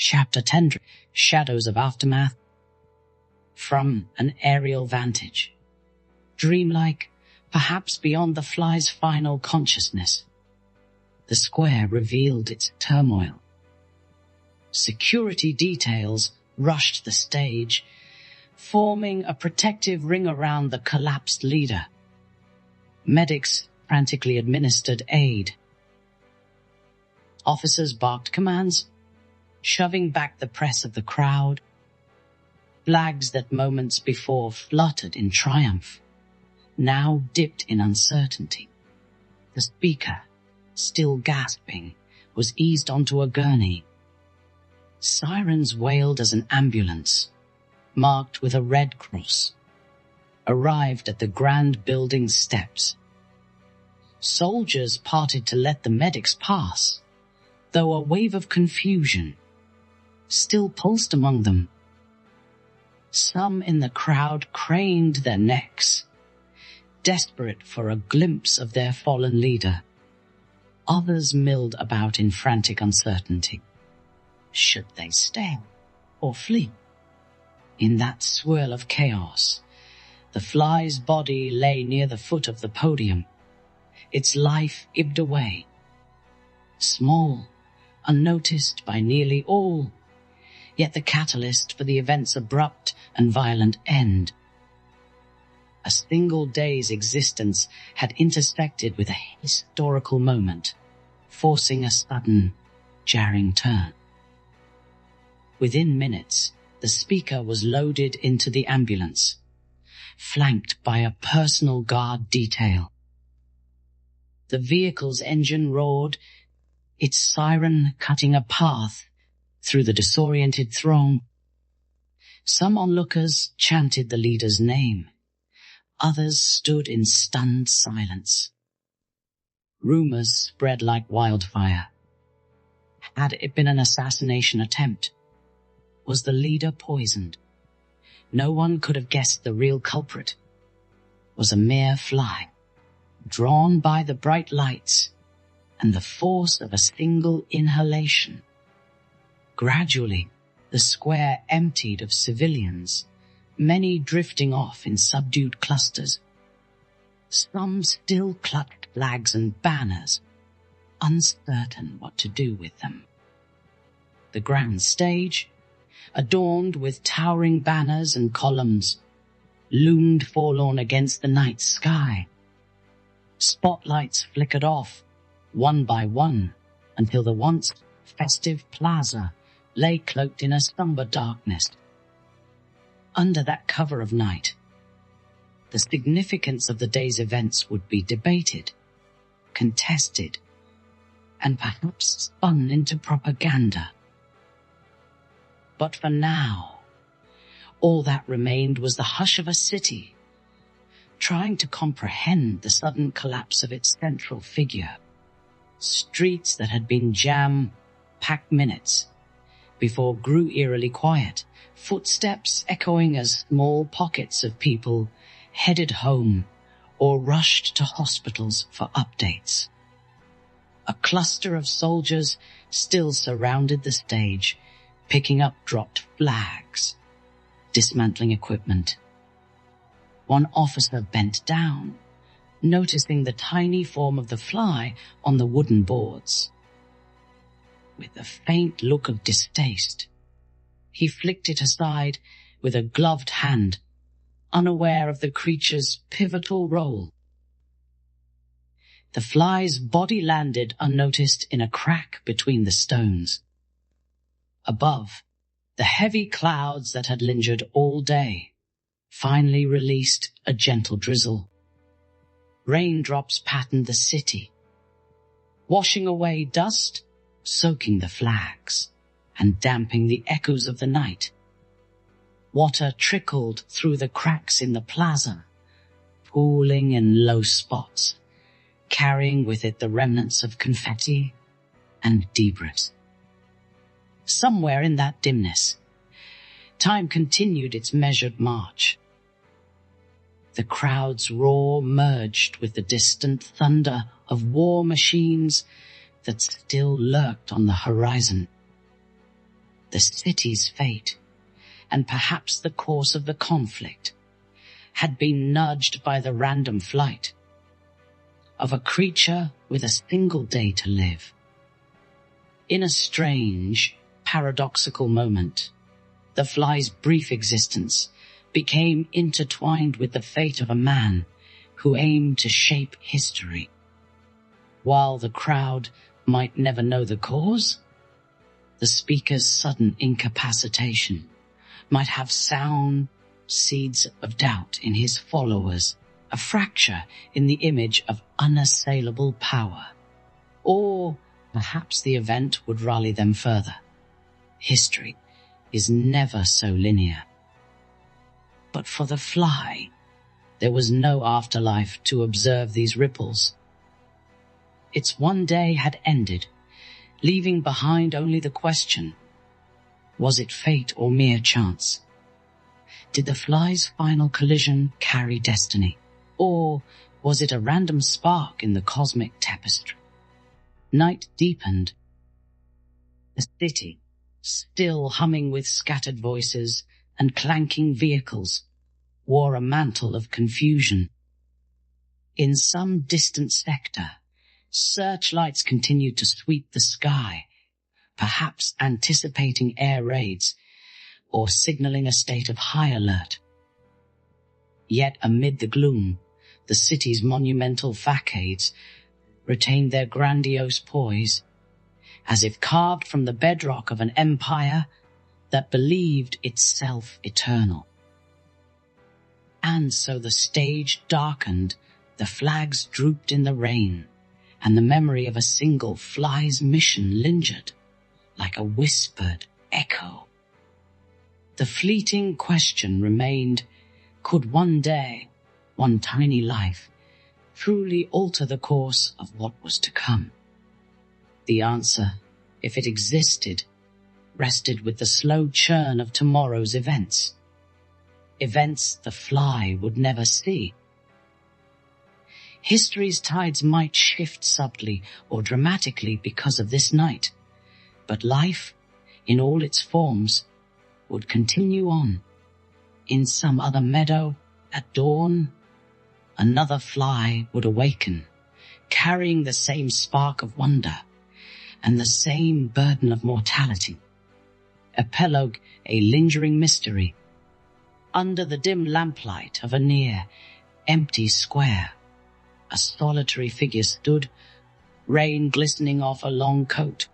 Chapter 10, Shadows of Aftermath. From an aerial vantage, dreamlike, perhaps beyond the fly's final consciousness, the square revealed its turmoil. Security details rushed the stage, forming a protective ring around the collapsed leader. Medics frantically administered aid. Officers barked commands, shoving back the press of the crowd. Flags that moments before fluttered in triumph now dipped in uncertainty. The speaker, still gasping, was eased onto a gurney. Sirens wailed as an ambulance, marked with a red cross, arrived at the grand building steps. Soldiers parted to let the medics pass, though a wave of confusion still pulsed among them. Some in the crowd craned their necks, desperate for a glimpse of their fallen leader. Others milled about in frantic uncertainty. Should they stay or flee? In that swirl of chaos, the fly's body lay near the foot of the podium. Its life ebbed away. Small, unnoticed by nearly all, yet the catalyst for the event's abrupt and violent end. A single day's existence had intersected with a historical moment, forcing a sudden, jarring turn. Within minutes, the speaker was loaded into the ambulance, flanked by a personal guard detail. The vehicle's engine roared, its siren cutting a path through the disoriented throng. Some onlookers chanted the leader's name. Others stood in stunned silence. Rumors spread like wildfire. Had it been an assassination attempt? Was the leader poisoned? No one could have guessed the real culprit was a mere fly, drawn by the bright lights and the force of a single inhalation. Gradually, the square emptied of civilians, many drifting off in subdued clusters. Some still clutched flags and banners, uncertain what to do with them. The grand stage, adorned with towering banners and columns, loomed forlorn against the night sky. Spotlights flickered off, one by one, until the once festive plaza lay cloaked in a somber darkness. Under that cover of night, the significance of the day's events would be debated, contested, and perhaps spun into propaganda. But for now, all that remained was the hush of a city, trying to comprehend the sudden collapse of its central figure. Streets that had been jam-packed minutes before grew eerily quiet, footsteps echoing as small pockets of people headed home or rushed to hospitals for updates. A cluster of soldiers still surrounded the stage, picking up dropped flags, dismantling equipment. One officer bent down, noticing the tiny form of the fly on the wooden boards. With a faint look of distaste, he flicked it aside with a gloved hand, unaware of the creature's pivotal role. The fly's body landed unnoticed in a crack between the stones. Above, the heavy clouds that had lingered all day finally released a gentle drizzle. Raindrops patterned the city, washing away dust, soaking the flags, and damping the echoes of the night. Water trickled through the cracks in the plaza, pooling in low spots, carrying with it the remnants of confetti and debris. Somewhere in that dimness, time continued its measured march. The crowd's roar merged with the distant thunder of war machines that still lurked on the horizon. the city's fate, and perhaps the course of the conflict, had been nudged by the random flight of a creature with a single day to live. In a strange, paradoxical moment, the fly's brief existence became intertwined with the fate of a man who aimed to shape history. While the crowd might never know the cause, the speaker's sudden incapacitation might have sown seeds of doubt in his followers, a fracture in the image of unassailable power. Or perhaps the event would rally them further. History is never so linear. But for the fly, there was no afterlife to observe these ripples. Its one day had ended, leaving behind only the question, was it fate or mere chance? Did the fly's final collision carry destiny, or was it a random spark in the cosmic tapestry? Night deepened. The city, still humming with scattered voices and clanking vehicles, wore a mantle of confusion. In some distant sector, searchlights continued to sweep the sky, perhaps anticipating air raids or signaling a state of high alert. Yet amid the gloom, the city's monumental facades retained their grandiose poise, as if carved from the bedrock of an empire that believed itself eternal. And so the stage darkened, the flags drooped in the rain, and the memory of a single fly's mission lingered like a whispered echo. The fleeting question remained, could one day, one tiny life, truly alter the course of what was to come? The answer, if it existed, rested with the slow churn of tomorrow's events. Events the fly would never see. History's tides might shift subtly or dramatically because of this night, but life, in all its forms, would continue on. In some other meadow, at dawn, another fly would awaken, carrying the same spark of wonder and the same burden of mortality. Epilogue, a lingering mystery. Under the dim lamplight of a near, empty square, a solitary figure stood, rain glistening off a long coat.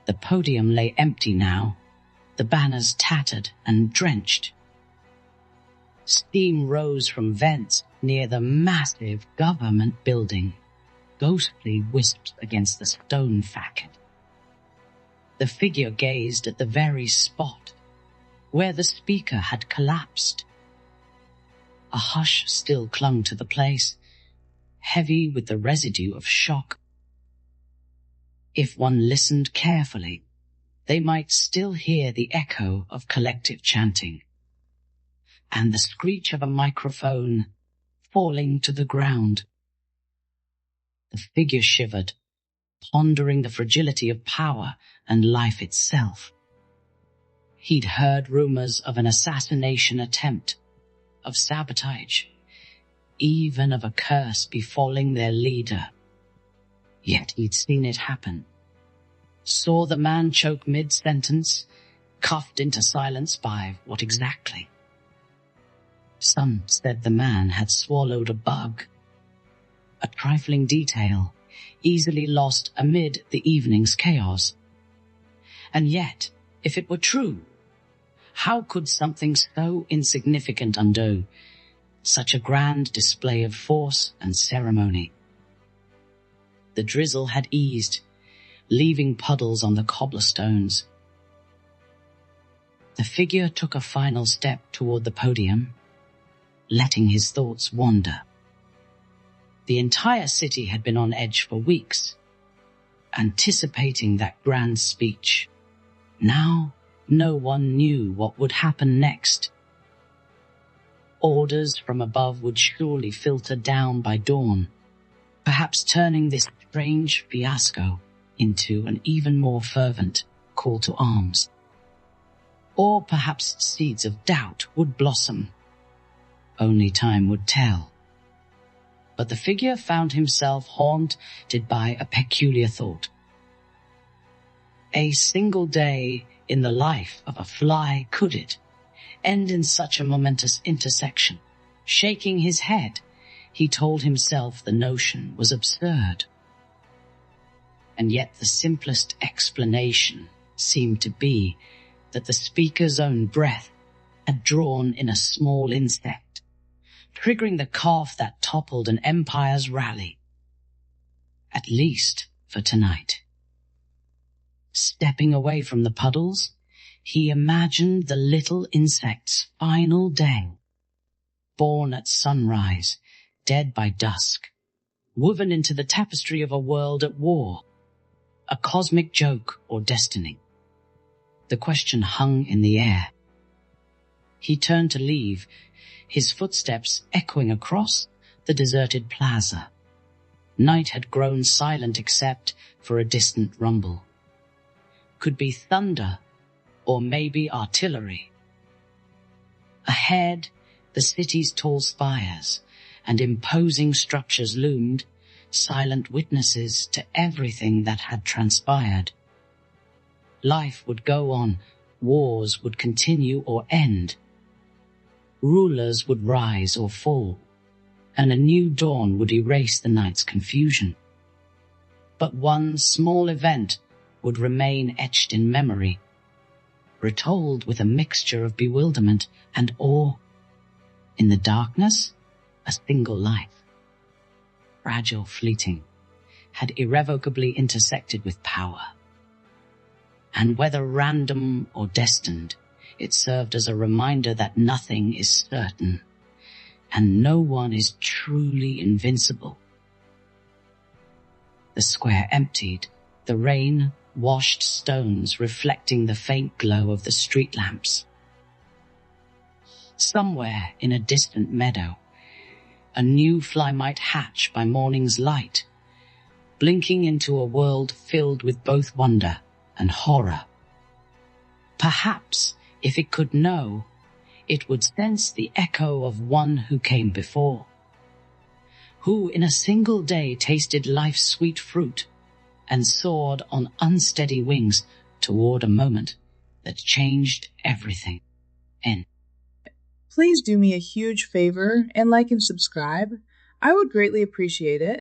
The podium lay empty now, the banners tattered and drenched. Steam rose from vents near the massive government building, ghostly wisps against the stone facade. The figure gazed at the very spot where the speaker had collapsed. A hush still clung to the place, heavy with the residue of shock. If one listened carefully, they might still hear the echo of collective chanting, and the screech of a microphone falling to the ground. The figure shivered, pondering the fragility of power and life itself. He'd heard rumors of an assassination attempt, of sabotage, even of a curse befalling their leader. Yet he'd seen it happen. Saw the man choke mid-sentence, cuffed into silence by what exactly? Some said the man had swallowed a bug, a trifling detail, easily lost amid the evening's chaos. And yet, if it were true, how could something so insignificant undo such a grand display of force and ceremony? The drizzle had eased, leaving puddles on the cobblestones. The figure took a final step toward the podium, letting his thoughts wander. The entire city had been on edge for weeks, anticipating that grand speech. Now, no one knew what would happen next. Orders from above would surely filter down by dawn, perhaps turning this strange fiasco into an even more fervent call to arms. Or perhaps seeds of doubt would blossom. Only time would tell. But the figure found himself haunted by a peculiar thought. A single day in the life of a fly, could it end in such a momentous intersection? Shaking his head, he told himself the notion was absurd. And yet the simplest explanation seemed to be that the speaker's own breath had drawn in a small insect, triggering the cough that toppled an empire's rally. At least for tonight. Stepping away from the puddles, he imagined the little insect's final day. Born at sunrise, dead by dusk, woven into the tapestry of a world at war, a cosmic joke or destiny. The question hung in the air. He turned to leave, his footsteps echoing across the deserted plaza. Night had grown silent except for a distant rumble. Could be thunder, or maybe artillery. Ahead, the city's tall spires and imposing structures loomed, silent witnesses to everything that had transpired. Life would go on, wars would continue or end. Rulers would rise or fall, and a new dawn would erase the night's confusion. But one small event would remain etched in memory, retold with a mixture of bewilderment and awe. In the darkness, a single life, fragile, fleeting, had irrevocably intersected with power. And whether random or destined, it served as a reminder that nothing is certain, and no one is truly invincible. The square emptied, the rain washed stones reflecting the faint glow of the street lamps. Somewhere in a distant meadow, a new fly might hatch by morning's light, blinking into a world filled with both wonder and horror. Perhaps, if it could know, it would sense the echo of one who came before, who in a single day tasted life's sweet fruit and soared on unsteady wings toward a moment that changed everything. End. Please do me a huge favor and like and subscribe. I would greatly appreciate it.